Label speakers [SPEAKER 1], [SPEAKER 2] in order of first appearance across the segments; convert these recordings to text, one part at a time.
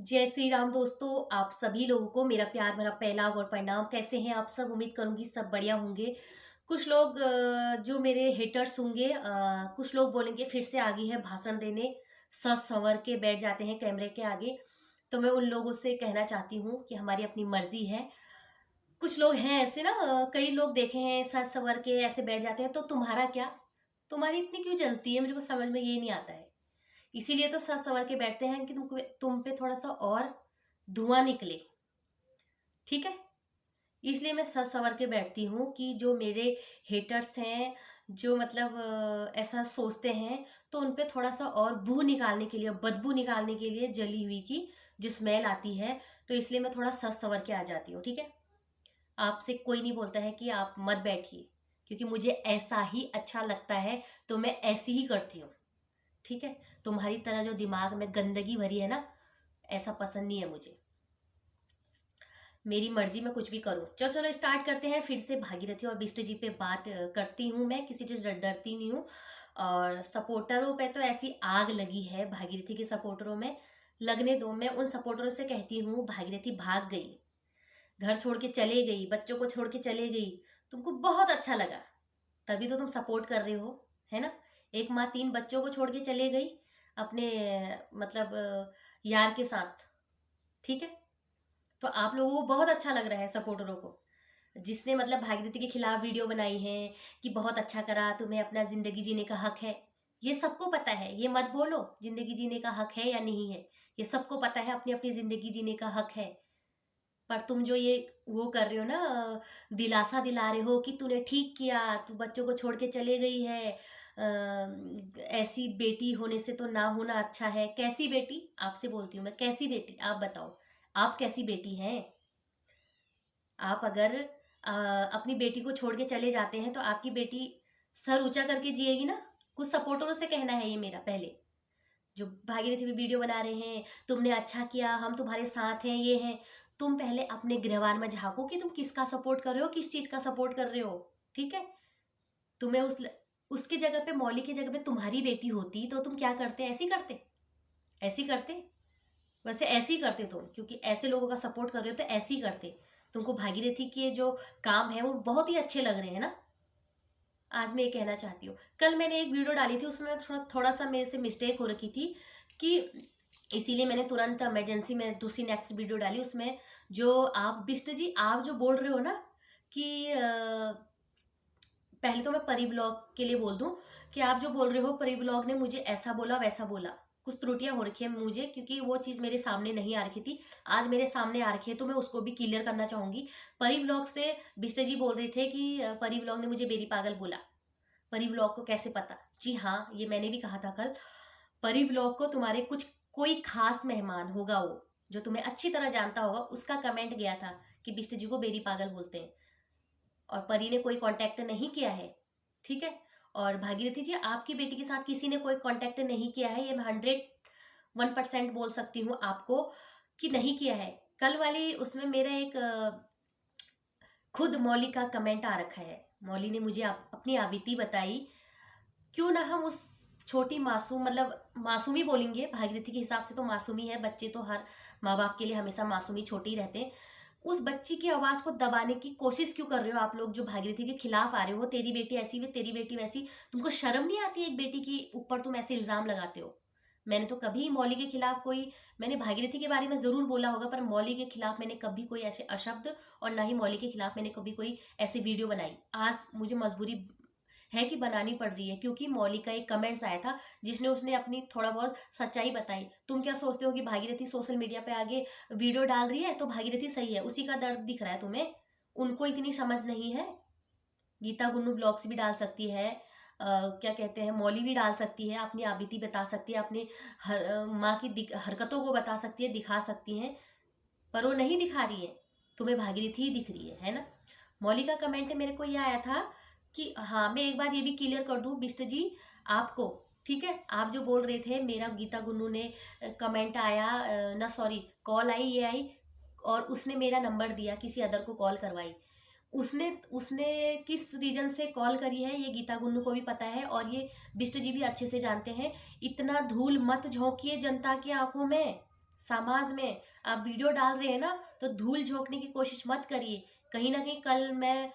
[SPEAKER 1] जय श्री राम दोस्तों, आप सभी लोगों को मेरा प्यार भरा पहला और प्रणाम। कैसे हैं आप सब? उम्मीद करूंगी सब बढ़िया होंगे। कुछ लोग जो मेरे हेटर्स होंगे, कुछ लोग बोलेंगे फिर से आ गई है भाषण देने, सज संवर के बैठ जाते हैं कैमरे के आगे। तो मैं उन लोगों से कहना चाहती हूँ कि हमारी अपनी मर्जी है। कुछ लोग हैं ऐसे ना, कई लोग देखे हैं सज संवर के ऐसे बैठ जाते हैं। तो तुम्हारा क्या? तुम्हारी इतनी क्यों जलती है? मेरे को समझ में ये नहीं आता है। इसीलिए तो सज संवर के बैठते हैं कि तुम पे थोड़ा सा और धुआं निकले। ठीक है, इसलिए मैं सज संवर के बैठती हूँ कि जो मेरे हेटर्स हैं, जो मतलब ऐसा सोचते हैं, तो उन पे थोड़ा सा और बू निकालने के लिए, बदबू निकालने के लिए, जली हुई की जो स्मेल आती है, तो इसलिए मैं थोड़ा सज संवर के आ जाती हूँ। ठीक है, आपसे कोई नहीं बोलता है कि आप मत बैठिए, क्योंकि मुझे ऐसा ही अच्छा लगता है, तो मैं ऐसी ही करती हूँ। ठीक है, तुम्हारी तरह जो दिमाग में गंदगी भरी है ना, ऐसा पसंद नहीं है मुझे। मेरी मर्जी में कुछ भी करूं। चलो चलो स्टार्ट करते हैं फिर से। भागीरथी और बिष्ट जी पे बात करती हूँ। मैं किसी चीज डरती नहीं हूँ। और सपोर्टरों पे तो ऐसी आग लगी है, भागीरथी के सपोर्टरों में। लगने दो। मैं उन सपोर्टरों से कहती हूँ, भागीरथी भाग गई, घर छोड़ के चले गई, बच्चों को छोड़ के चले गई, तुमको बहुत अच्छा लगा, तभी तो तुम सपोर्ट कर रहे हो, है ना। एक माँ 3 बच्चों को छोड़ के चले गई अपने मतलब यार के साथ। ठीक है, तो आप लोगों को बहुत अच्छा लग रहा है सपोर्टरों को, जिसने मतलब भागीरथी के खिलाफ वीडियो बनाई है कि बहुत अच्छा करा, तुम्हें अपना जिंदगी जीने का हक है। ये सबको पता है, ये मत बोलो जिंदगी जीने का हक है या नहीं है। ये सबको पता है अपनी अपनी जिंदगी जीने का हक है। पर तुम जो ये वो कर रहे हो ना, दिलासा दिला रहे हो कि तूने ठीक किया, तू बच्चों को छोड़ के चले गई है, ऐसी बेटी होने से तो ना होना अच्छा है। कैसी बेटी? आपसे बोलती हूँ मैं, कैसी बेटी आप बताओ। आप कैसी बेटी हैं? आप अगर अपनी बेटी को छोड़ के चले जाते हैं तो आपकी बेटी सर ऊंचा करके जिएगी ना। कुछ सपोर्टरों से कहना है ये मेरा। पहले जो भागीरथी में वीडियो बना रहे हैं, तुमने अच्छा किया, हम तुम्हारे साथ हैं, ये हैं, तुम पहले अपने गृहवार में झांको कि तुम किसका सपोर्ट कर रहे हो, किस चीज का सपोर्ट कर रहे हो। ठीक है, तुम्हें उसकी जगह पे, मौली की जगह पे तुम्हारी बेटी होती तो तुम क्या करते? ऐसी करते? ऐसी करते? वैसे ऐसे ही करते तुम, क्योंकि ऐसे लोगों का सपोर्ट कर रहे हो तो ऐसे ही करते। तुमको भागीरथी के जो काम है वो बहुत ही अच्छे लग रहे हैं ना। आज मैं ये कहना चाहती हूँ, कल मैंने एक वीडियो डाली थी, उसमें थोड़ा थोड़ा सा मेरे से मिस्टेक हो रखी थी कि इसीलिए मैंने तुरंत इमरजेंसी में दूसरी नेक्स्ट वीडियो डाली। उसमें जो आप बिष्ट जी, आप जो बोल रहे हो ना कि पहले तो मैं परी ब्लॉग के लिए बोल दूं कि आप जो बोल रहे हो, परी ब्लॉग ने मुझे ऐसा बोला वैसा बोला, कुछ त्रुटियां हो रखी है मुझे, क्योंकि वो चीज मेरे सामने नहीं आ रखी थी। आज मेरे सामने आ रखी है तो मैं उसको भी क्लियर करना चाहूंगी। परी ब्लॉग से बिस्टर जी बोल रहे थे कि परी ब्लॉग ने मुझे बेरी पागल बोला। परी ब्लॉग को कैसे पता? जी हाँ, ये मैंने भी कहा था कल। परी ब्लॉग को तुम्हारे कुछ कोई खास मेहमान होगा, वो जो तुम्हें अच्छी तरह जानता होगा, उसका कमेंट गया था कि बिस्टर जी को बेरी पागल बोलते हैं, और परी ने कोई कांटेक्ट नहीं किया है। ठीक है, और भागीरथी जी, आपकी बेटी के साथ किसी ने कोई कांटेक्ट नहीं किया है, ये मैं 101% बोल सकती हूँ आपको कि नहीं किया है। कल वाली उसमें मेरा एक खुद मौली का कमेंट आ रखा है। मौली ने मुझे अपनी आबिती बताई। क्यों ना हम उस छोटी मासूम, मतलब मासूम ही बोलेंगे, भागीरथी के हिसाब से तो मासूम ही है, बच्चे तो हर माँ बाप के लिए हमेशा मासूम ही छोटे ही रहते हैं। उस बच्ची की आवाज को दबाने की कोशिश क्यों कर रहे हो आप लोग, जो भागीरथी के खिलाफ आ रहे हो? तेरी बेटी ऐसी वे, तेरी बेटी वैसी। तुमको शर्म नहीं आती? एक बेटी के ऊपर तुम ऐसे इल्जाम लगाते हो। मैंने तो कभी मौली के खिलाफ कोई, मैंने भागीरथी के बारे में जरूर बोला होगा, पर मौली के खिलाफ मैंने कभी कोई ऐसे अशब्द, और ना ही मौली के खिलाफ मैंने कभी कोई ऐसी वीडियो बनाई। आज मुझे मजबूरी है कि बनानी पड़ रही है, क्योंकि मौली का एक कमेंट्स आया था जिसने उसने अपनी थोड़ा बहुत सच्चाई बताई। तुम क्या सोचते हो कि भागीरथी सोशल मीडिया पे आगे वीडियो डाल रही है तो भागीरथी सही है, उसी का दर्द दिख रहा है तुम्हें? उनको इतनी समझ नहीं है। गीता गुन्नू ब्लॉग्स भी डाल सकती है, क्या कहते हैं, मौली भी डाल सकती है, अपनी आबिती बता सकती है, अपनी माँ की हरकतों को बता सकती है, दिखा सकती हैं, पर वो नहीं दिखा रही है। तुम्हें भागीरथी ही दिख रही है ना। मौली का कमेंट मेरे को ये आया था कि हाँ, मैं एक बार ये भी क्लियर कर दूं बिष्ट जी आपको। ठीक है, आप जो बोल रहे थे, मेरा गीता गुन्नू ने कमेंट आया, ना सॉरी, कॉल आई, ये आई, और उसने मेरा नंबर दिया, किसी अदर को कॉल करवाई। उसने उसने किस रीजन से कॉल करी है ये गीता गुन्नू को भी पता है, और ये बिष्ट जी भी अच्छे से जानते हैं। इतना धूल मत झोंकिए जनता की आंखों में। समाज में आप वीडियो डाल रहे हैं ना, तो धूल झोंकने की कोशिश मत करिए। कहीं ना कहीं कल मैं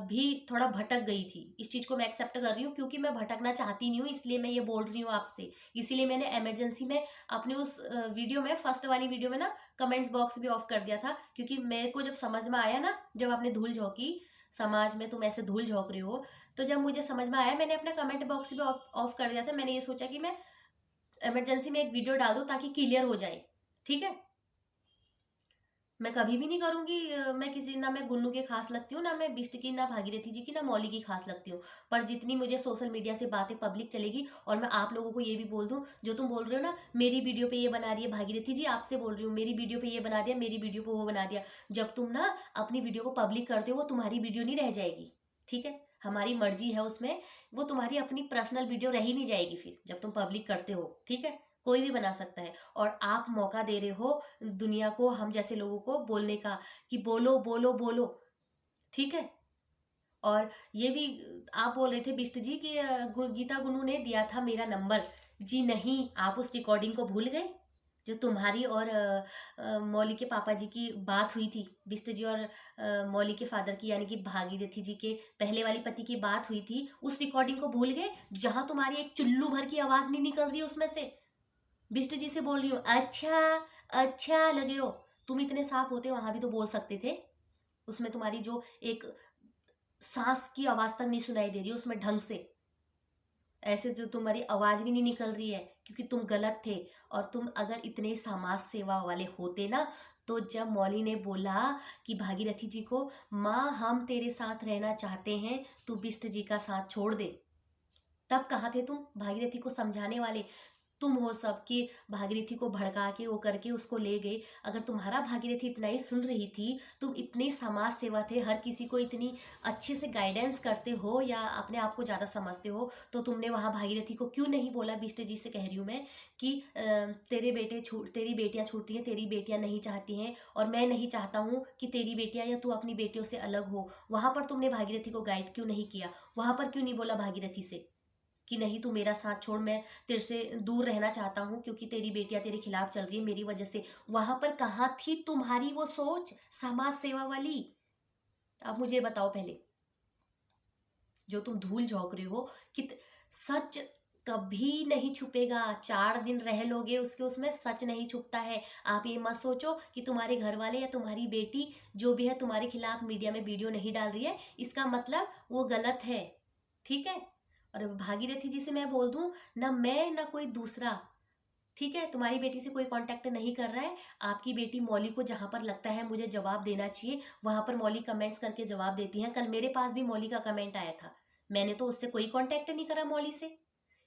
[SPEAKER 1] भी थोड़ा भटक गई थी, इस चीज को मैं एक्सेप्ट कर रही हूँ, क्योंकि मैं भटकना चाहती नहीं हूँ, इसलिए मैं ये बोल रही हूँ आपसे। इसीलिए मैंने इमरजेंसी में अपने उस वीडियो में, फर्स्ट वाली वीडियो में ना, कमेंट्स बॉक्स भी ऑफ कर दिया था, क्योंकि मेरे को जब समझ में आया ना, जब आपने धूल झोंकी, समाज में तुम ऐसे धूल झोंक रहे हो, तो जब मुझे समझ में आया, मैंने अपना कमेंट बॉक्स भी ऑफ कर दिया था। मैंने ये सोचा कि मैं इमरजेंसी में एक वीडियो डाल दूं ताकि क्लियर हो जाए, ठीक है। मैं कभी भी नहीं करूंगी, मैं किसी, ना मैं गुन्नू के खास लगती हूँ, ना मैं बिष्ट की, ना भागीरथी जी की, ना मौली की खास लगती हूँ। पर जितनी मुझे सोशल मीडिया से बातें पब्लिक चलेगी, और मैं आप लोगों को ये भी बोल दूं, जो तुम बोल रहे हो ना मेरी वीडियो पे ये बना रही है भागीरथी जी, आपसे बोल रही हूँ, मेरी वीडियो पे ये बना दिया, मेरी वीडियो पे वो बना दिया। जब तुम ना अपनी वीडियो को पब्लिक करते हो, वो तुम्हारी वीडियो नहीं रह जाएगी, ठीक है। हमारी मर्जी है उसमें, वो तुम्हारी अपनी पर्सनल वीडियो रह ही नहीं जाएगी फिर, जब तुम पब्लिक करते हो, ठीक है। कोई भी बना सकता है, और आप मौका दे रहे हो दुनिया को, हम जैसे लोगों को बोलने का, कि बोलो बोलो बोलो, ठीक है। और ये भी आप बोल रहे थे बिष्ट जी कि गीता गुनू ने दिया था मेरा नंबर। जी नहीं, आप उस रिकॉर्डिंग को भूल गए, जो तुम्हारी और मौली के पापा जी की बात हुई थी, बिष्ट जी और मौली के फादर की, यानी कि भागीरथी जी के पहले वाली पति की बात हुई थी, उस रिकॉर्डिंग को भूल गए, जहां तुम्हारी एक चुल्लू भर की आवाज नहीं निकल रही उसमें से। बिष्ट जी से बोल रही हूँ, अच्छा अच्छा लगे हो, तुम इतने साफ होते वहां भी तो बोल सकते थे। उसमें तुम्हारी जो एक सांस की आवाज तक नहीं सुनाई दे रही उसमें ढंग से, ऐसे जो तुम्हारी आवाज भी नहीं निकल रही है, क्योंकि तुम गलत थे। और तुम अगर इतने समाज सेवा वाले होते ना, तो जब मौली ने बोला कि भागीरथी जी को, माँ हम तेरे साथ रहना चाहते हैं, तू बिष्ट जी का साथ छोड़ दे, तब कहाँ थे तुम भागीरथी को समझाने वाले? तुम हो सब कि भागीरथी को भड़का के वो करके उसको ले गए। अगर तुम्हारा भागीरथी इतना ही सुन रही थी, तुम इतने समाज सेवा थे, हर किसी को इतनी अच्छे से गाइडेंस करते हो, या अपने आप को ज़्यादा समझते हो, तो तुमने वहाँ भागीरथी को क्यों नहीं बोला? बिष्ट जी से कह रही हूँ मैं कि तेरी बेटियाँ छूट रही हैं, तेरी बेटियाँ नहीं चाहती हैं, और मैं नहीं चाहता हूँ कि तेरी बेटियाँ या तू अपनी बेटियों से अलग हो। वहाँ पर तुमने भागीरथी को गाइड क्यों नहीं किया? वहाँ पर क्यों नहीं बोला भागीरथी से कि नहीं तू मेरा साथ छोड़, मैं तेरे से दूर रहना चाहता हूँ, क्योंकि तेरी बेटियां तेरे खिलाफ चल रही है मेरी वजह से? वहां पर कहाँ थी तुम्हारी वो सोच समाज सेवा वाली? आप मुझे बताओ पहले, जो तुम धूल झोंक रहे हो कि सच कभी नहीं छुपेगा, 4 दिन रह लोगे उसके, उसमें सच नहीं छुपता है। आप ये मत सोचो कि तुम्हारे घर वाले या तुम्हारी बेटी जो भी है तुम्हारे खिलाफ मीडिया में वीडियो नहीं डाल रही है, इसका मतलब वो गलत है, ठीक है। और भागीरथी जी से मैं बोल दूं, ना मैं ना कोई दूसरा, ठीक है, तुम्हारी बेटी से कोई कांटेक्ट नहीं कर रहा है। आपकी बेटी मौली को जहां पर लगता है मुझे जवाब देना चाहिए, वहां पर मौली कमेंट्स करके जवाब देती है। कल मेरे पास भी मौली का कमेंट आया था, मैंने तो उससे कोई कांटेक्ट नहीं करा मौली से,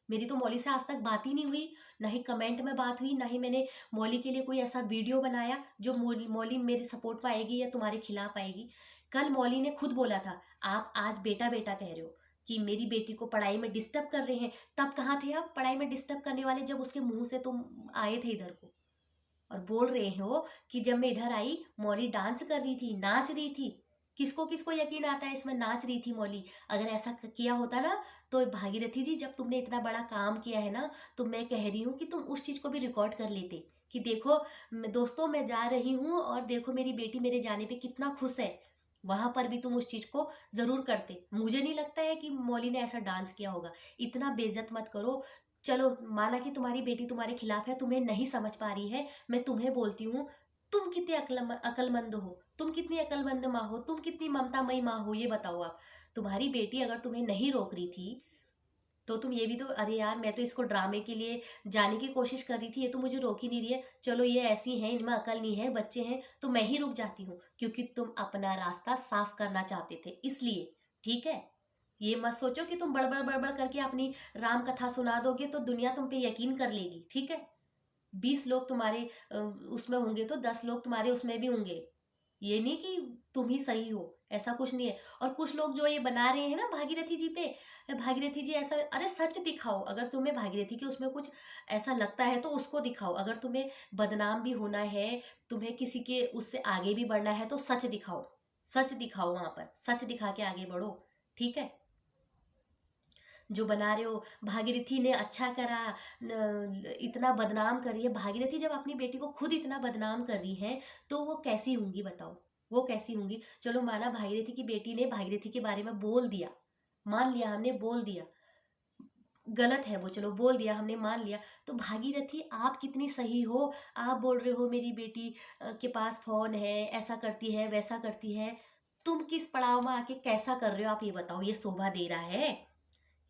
[SPEAKER 1] मेरी तो मौली से आज तक बात ही नहीं हुई, ना ही कमेंट में बात हुई, ना ही मैंने मौली के लिए कोई ऐसा वीडियो बनाया जो मौली मेरे सपोर्ट में आएगी या तुम्हारे खिलाफ आएगी। कल मौली ने खुद बोला था, आप आज बेटा बेटा कह रहे हो कि मेरी बेटी को पढ़ाई में डिस्टर्ब कर रहे हैं, तब कहाँ थे आप पढ़ाई में डिस्टर्ब करने वाले, जब उसके मुंह से तुम आए थे इधर को और बोल रहे हो कि जब मैं इधर आई मौली डांस कर रही थी, नाच रही थी। किसको किसको यकीन आता है इसमें नाच रही थी मौली? अगर ऐसा किया होता ना, तो भागीरथी जी जब तुमने इतना बड़ा काम किया है ना, तो मैं कह रही हूँ कि तुम उस चीज को भी रिकॉर्ड कर लेते कि देखो दोस्तों मैं जा रही हूँ, और देखो मेरी बेटी मेरे जाने पे कितना खुश है। वहां पर भी तुम उस चीज को जरूर करते। मुझे नहीं लगता है कि मौली ने ऐसा डांस किया होगा। इतना बेइज्जत मत करो। चलो माना कि तुम्हारी बेटी तुम्हारे खिलाफ है, तुम्हें नहीं समझ पा रही है, मैं तुम्हें बोलती हूँ, तुम कितने अकलमंद हो, तुम कितनी अकलमंद माँ हो, तुम कितनी ममतामयी माँ हो, ये बताओ आप। तुम्हारी बेटी अगर तुम्हें नहीं रोक रही थी, तो तुम ये भी तो, अरे यार मैं तो इसको ड्रामे के लिए जाने की कोशिश कर रही थी, ये तो मुझे रोक ही नहीं रही है, चलो ये ऐसी हैं, इनमें अकल नहीं है, बच्चे हैं, तो मैं ही रुक जाती हूँ, क्योंकि तुम अपना रास्ता साफ करना चाहते थे इसलिए, ठीक है। ये मत सोचो कि तुम बड़बड़ बड़बड़ करके अपनी राम कथा सुना दोगे तो दुनिया तुम पे यकीन कर लेगी, ठीक है। 20 लोग तुम्हारे उसमें होंगे तो 10 लोग तुम्हारे उसमें भी होंगे। ये नहीं कि तुम ही सही हो, ऐसा कुछ नहीं है। और कुछ लोग जो ये बना रहे हैं ना भागीरथी जी पे, भागीरथी जी ऐसा, अरे सच दिखाओ, अगर तुम्हें भागीरथी के उसमें कुछ ऐसा लगता है तो उसको दिखाओ। अगर तुम्हें बदनाम भी होना है, तुम्हें किसी के उससे आगे भी बढ़ना है, तो सच दिखाओ, सच दिखाओ, वहां पर सच दिखा के आगे बढ़ो, ठीक है। जो बना रहे हो भागीरथी ने अच्छा करा, इतना बदनाम कर रही है भागीरथी। जब अपनी बेटी को खुद इतना बदनाम कर रही है तो वो कैसी होंगी बताओ, वो कैसी होंगी। चलो माना भागीरथी की बेटी ने भागीरथी के बारे में बोल दिया, मान लिया हमने बोल दिया, गलत है वो, चलो बोल दिया हमने मान लिया, तो भागीरथी आप कितनी सही हो। आप बोल रहे हो मेरी बेटी के पास फोन है, ऐसा करती है वैसा करती है। तुम किस पड़ाव में आके कैसा कर रहे हो आप ये बताओ। ये शोभा दे रहा है,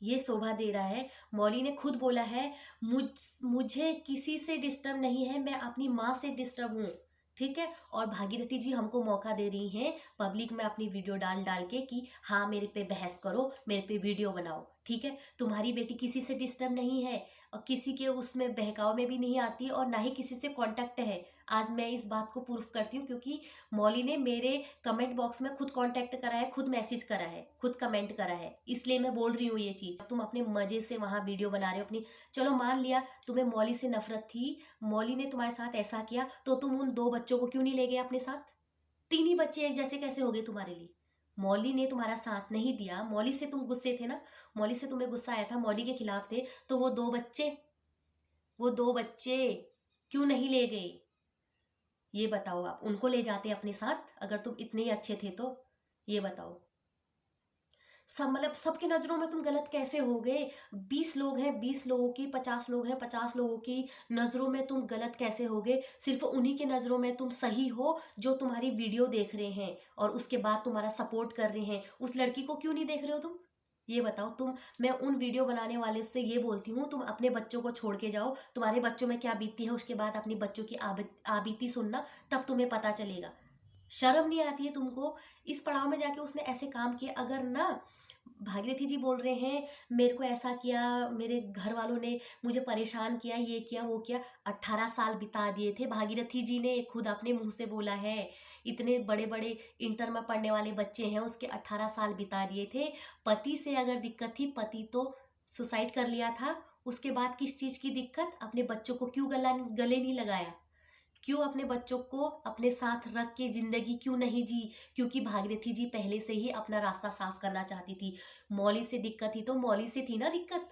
[SPEAKER 1] ये शोभा दे रहा है। मौली ने खुद बोला है, मुझे किसी से डिस्टर्ब नहीं है, मैं अपनी माँ से डिस्टर्ब हूँ। ठीक है, और भागीरथी जी हमको मौका दे रही हैं पब्लिक में अपनी वीडियो डाल डाल के कि हाँ मेरे पे बहस करो, मेरे पे वीडियो बनाओ। ठीक है, तुम्हारी बेटी किसी से डिस्टर्ब नहीं है और किसी के उसमें बहकाव में भी नहीं आती और ना ही किसी से कांटेक्ट है। आज मैं इस बात को प्रूफ करती हूँ क्योंकि मौली ने मेरे कमेंट बॉक्स में खुद कांटेक्ट करा है, खुद मैसेज करा है, खुद कमेंट करा है, इसलिए मैं बोल रही हूँ ये चीज। तुम अपने मजे से वहां वीडियो बना रहे हो अपनी। चलो मान लिया तुम्हें मौली से नफरत थी, मौली ने तुम्हारे साथ ऐसा किया, तो तुम उन 2 बच्चों को क्यों नहीं ले गए अपने साथ। 3 ही बच्चे एक जैसे कैसे हो गए तुम्हारे लिए। मौली ने तुम्हारा साथ नहीं दिया, मौली से तुम गुस्से थे ना, मौली से तुम्हें गुस्सा आया था, मौली के खिलाफ थे, तो वो दो बच्चे क्यों नहीं ले गए। ये बताओ, आप उनको ले जाते अपने साथ अगर तुम इतने ही अच्छे थे तो। ये बताओ, सब मतलब सबके नजरों में तुम गलत कैसे हो गए। 20 लोग हैं, 20 लोगों की, 50 लोग हैं, 50 लोगों की नजरों में तुम गलत कैसे हो गए। सिर्फ उन्हीं के नजरों में तुम सही हो जो तुम्हारी वीडियो देख रहे हैं और उसके बाद तुम्हारा सपोर्ट कर रहे हैं। उस लड़की को क्यों नहीं देख रहे हो तुम। ये बताओ तुम। मैं उन वीडियो बनाने वाले से ये बोलती हूँ, तुम अपने बच्चों को छोड़ के जाओ, तुम्हारे बच्चों में क्या बीतती है उसके बाद अपनी बच्चों की आबीती सुनना, तब तुम्हें पता चलेगा। शर्म नहीं आती है तुमको। इस पड़ाव में जाके उसने ऐसे काम किए। अगर ना भागीरथी जी बोल रहे हैं मेरे को ऐसा किया, मेरे घर वालों ने मुझे परेशान किया, ये किया वो किया। 18 साल बिता दिए थे, भागीरथी जी ने खुद अपने मुंह से बोला है। इतने बड़े बड़े इंटर में पढ़ने वाले बच्चे हैं, उसके 18 साल बिता दिए थे। पति से अगर दिक्कत थी, पति तो सुसाइड कर लिया था, उसके बाद किस चीज की दिक्कत। अपने बच्चों को क्यों गले नहीं लगाया, क्यों अपने बच्चों को अपने साथ रख के जिंदगी क्यों नहीं जी। क्योंकि भागीरथी जी पहले से ही अपना रास्ता साफ करना चाहती थी। मौली से दिक्कत थी तो मौली से थी ना दिक्कत,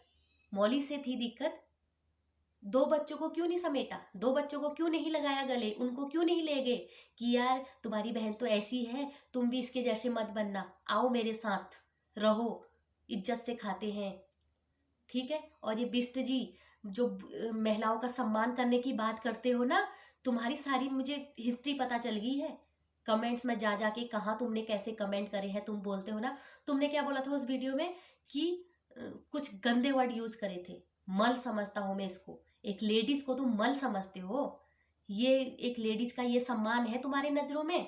[SPEAKER 1] मौली से थी दिक्कत। 2 बच्चों को क्यों नहीं समेटा, 2 बच्चों को क्यों नहीं लगाया गले, उनको क्यों नहीं ले गए कि यार तुम्हारी बहन तो ऐसी है, तुम भी इसके जैसे मत बनना, आओ मेरे साथ रहो, इज्जत से खाते हैं। ठीक है, और ये बिष्ट जी जो महिलाओं का सम्मान करने की बात करते हो ना, तुम्हारी सारी मुझे हिस्ट्री पता चल गई है। कमेंट्स में जा जाके कहाँ तुमने कैसे कमेंट करे हैं, तुम बोलते हो ना। तुमने क्या बोला था उस वीडियो में कि कुछ गंदे वर्ड यूज करे थे। मल समझता हूं मैं इसको, एक लेडीज को तुम मल समझते हो। ये एक लेडीज का ये सम्मान है तुम्हारे नजरों में,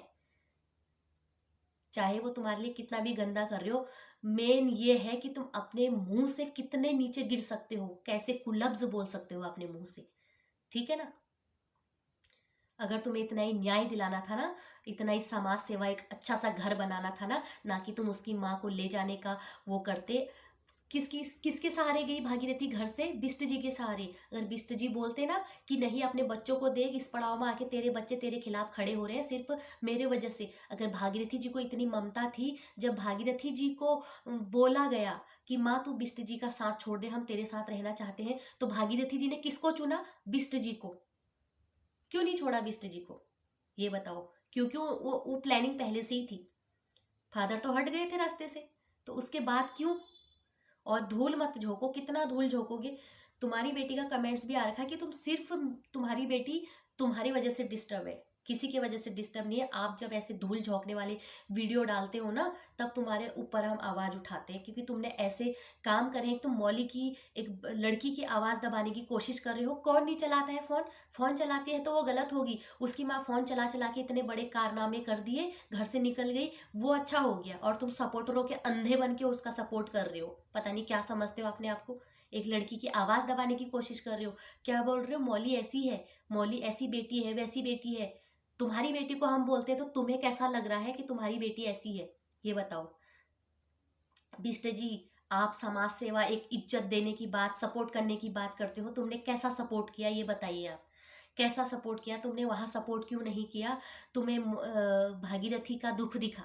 [SPEAKER 1] चाहे वो तुम्हारे लिए कितना भी गंदा कर रहे हो। मेन ये है कि तुम अपने मुंह से कितने नीचे गिर सकते हो, कैसे कुलब्ज बोल सकते हो अपने मुंह से। ठीक है ना। अगर तुम्हें इतना ही न्याय दिलाना था ना, इतना ही समाज सेवा, एक अच्छा सा घर बनाना था ना, ना कि तुम उसकी माँ को ले जाने का वो करते। किसके सहारे गई भागीरथी घर से, बिष्ट जी के सहारे। अगर बिष्ट जी बोलते ना कि नहीं अपने बच्चों को देख, इस पड़ाव में आके तेरे बच्चे तेरे खिलाफ खड़े हो रहे हैं सिर्फ मेरे वजह से। अगर भागीरथी जी को इतनी ममता थी, जब भागीरथी जी को बोला गया कि माँ तू बिष्ट जी का साथ छोड़ दे, हम तेरे साथ रहना चाहते हैं, तो भागीरथी जी ने किसको चुना, बिष्ट जी को। क्यों नहीं छोड़ा बिष्ट जी को, ये बताओ। क्योंकि वो प्लानिंग पहले से ही थी। फादर तो हट गए थे रास्ते से, तो उसके बाद क्यों। और धूल मत झोंको, कितना धूल झोंकोगे। तुम्हारी बेटी का कमेंट्स भी आ रखा है कि तुम सिर्फ, तुम्हारी बेटी तुम्हारी वजह से डिस्टर्ब है, किसी की वजह से डिस्टर्ब नहीं है। आप जब ऐसे धूल झोंकने वाले वीडियो डालते हो ना, तब तुम्हारे ऊपर हम आवाज उठाते हैं, क्योंकि तुमने ऐसे काम करे हैं। तुम मौली की, एक लड़की की आवाज दबाने की कोशिश कर रहे हो। कौन नहीं चलाता है फोन, फोन चलाती है तो वो गलत होगी। उसकी माँ फोन चला चला के इतने बड़े कारनामे कर दिए, घर से निकल गई, वो अच्छा हो गया। और तुम सपोर्टरों के अंधे बन के उसका सपोर्ट कर रहे हो, पता नहीं क्या समझते हो अपने आप को। एक लड़की की आवाज दबाने की कोशिश कर रहे हो। क्या बोल रहे हो, मौली ऐसी है, मौली ऐसी बेटी है, वैसी बेटी है। तुम्हारी बेटी को हम बोलते हैं तो तुम्हें कैसा लग रहा है कि तुम्हारी बेटी ऐसी है, ये बताओ। बिष्ट जी, आप समाज सेवा, एक इज्जत देने की बात, सपोर्ट करने की बात करते हो, तुमने कैसा सपोर्ट किया ये बताइए आप। कैसा सपोर्ट किया तुमने, वहां सपोर्ट क्यों नहीं किया। तुम्हें भागीरथी का दुख दिखा,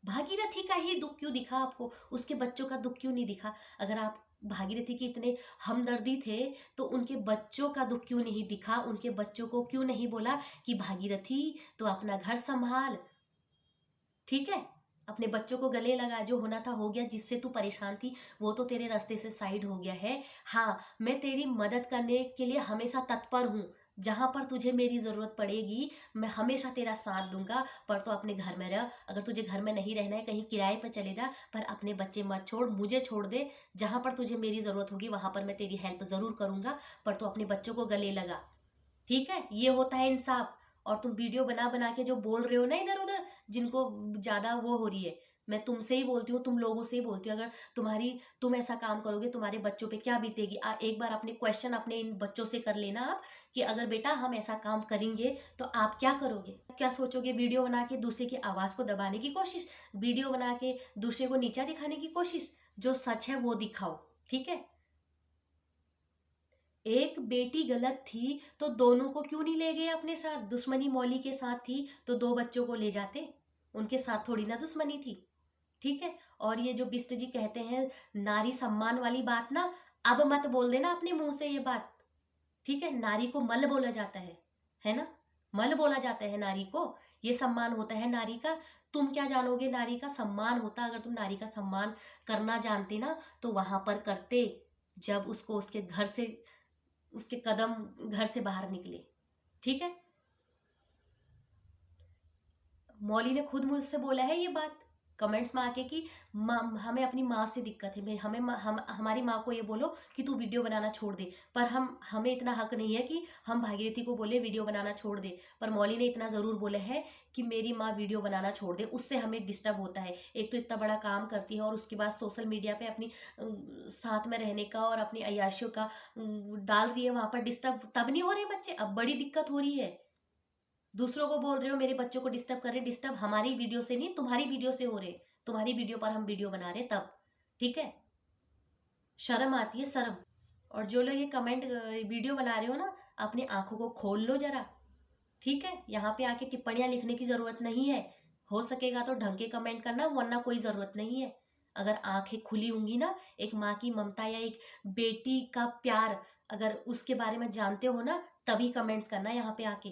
[SPEAKER 1] भागीरथी का ही दुख क्यों दिखा आपको, उसके बच्चों का दुख क्यों नहीं दिखा? अगर आप भागीरथी के इतने हमदर्दी थे तो उनके बच्चों का दुख क्यों नहीं दिखा? उनके बच्चों को क्यों नहीं बोला कि भागीरथी तो अपना घर संभाल, ठीक है? अपने बच्चों को गले लगा, जो होना था हो गया, जिससे तू परेशान थी वो तो तेरे रास्ते से साइड हो गया है। हाँ, मैं तेरी मदद करने के लिए हमेशा तत्पर हूँ। जहाँ पर तुझे मेरी ज़रूरत पड़ेगी, मैं हमेशा तेरा साथ दूँगा, पर तू अपने घर में रह। अगर तुझे घर में नहीं रहना है, कहीं किराए पर चले जा, पर अपने बच्चे मत छोड़, मुझे छोड़ दे। जहाँ पर तुझे मेरी ज़रूरत होगी, वहाँ पर मैं तेरी हेल्प ज़रूर करूँगा, पर तू अपने बच्चों को गले लगा। ठीक है, ये होता है इंसाफ। और तुम वीडियो बना बना के जो बोल रहे हो ना इधर उधर, जिनको ज्यादा वो हो रही है, मैं तुमसे ही बोलती हूँ, तुम लोगों से ही बोलती हूँ। अगर तुम ऐसा काम करोगे, तुम्हारे बच्चों पे क्या बीतेगी? एक बार अपने क्वेश्चन अपने इन बच्चों से कर लेना आप, कि अगर बेटा हम ऐसा काम करेंगे तो आप क्या करोगे, क्या सोचोगे? वीडियो बना के दूसरे की आवाज को दबाने की कोशिश, वीडियो बना के दूसरे को नीचा दिखाने की कोशिश। जो सच है वो दिखाओ, ठीक है? एक बेटी गलत थी तो दोनों को क्यों नहीं ले गए अपने साथ? दुश्मनी मौली के साथ थी तो दो बच्चों को ले जाते, उनके साथ थोड़ी ना दुश्मनी थी, ठीक है? और ये जो बिष्ट जी कहते हैं नारी सम्मान वाली बात ना, अब मत बोल देना अपने मुंह से ये बात, ठीक है? नारी को मल बोला जाता है ना? मल बोला जाता है नारी को, ये सम्मान होता है नारी का। तुम क्या जानोगे नारी का सम्मान होता? अगर तुम नारी का सम्मान करना जानते ना तो वहां पर करते, जब उसको उसके घर से, उसके कदम घर से बाहर निकले, ठीक है? मौली ने खुद मुझसे बोला है ये बात कमेंट्स में आके कि हमें अपनी माँ से दिक्कत है, हमारी माँ को ये बोलो कि तू वीडियो बनाना छोड़ दे। पर हमें इतना हक नहीं है कि हम भागीरथी को बोले वीडियो बनाना छोड़ दे। पर मौली ने इतना ज़रूर बोला है कि मेरी माँ वीडियो बनाना छोड़ दे, उससे हमें डिस्टर्ब होता है। एक तो इतना बड़ा काम करती है और उसके बाद सोशल मीडिया पे अपनी साथ में रहने का और अपनी अय्याशियों का डाल रही है वहां पर डिस्टर्ब। तब नहीं हो रहे बच्चे, अब बड़ी दिक्कत हो रही है। दूसरों को बोल रहे हो मेरे बच्चों को डिस्टर्ब कर रहे, डिस्टर्ब हमारी वीडियो से नहीं, तुम्हारी वीडियो से हो रहे। तुम्हारी वीडियो पर हम वीडियो बना रहे तब, ठीक है? शर्म आती है, शर्म। और जो लोग ये कमेंट वीडियो बना रहे हो ना, अपनी आंखों को खोल लो जरा, ठीक है? यहाँ पे आके टिप्पणियां लिखने की जरूरत नहीं है। हो सकेगा तो ढंग के कमेंट करना, वरना कोई जरूरत नहीं है। अगर आंखें खुली होंगी ना, एक माँ की ममता या एक बेटी का प्यार अगर उसके बारे में जानते हो ना, तभी कमेंट्स करना यहाँ पे आके।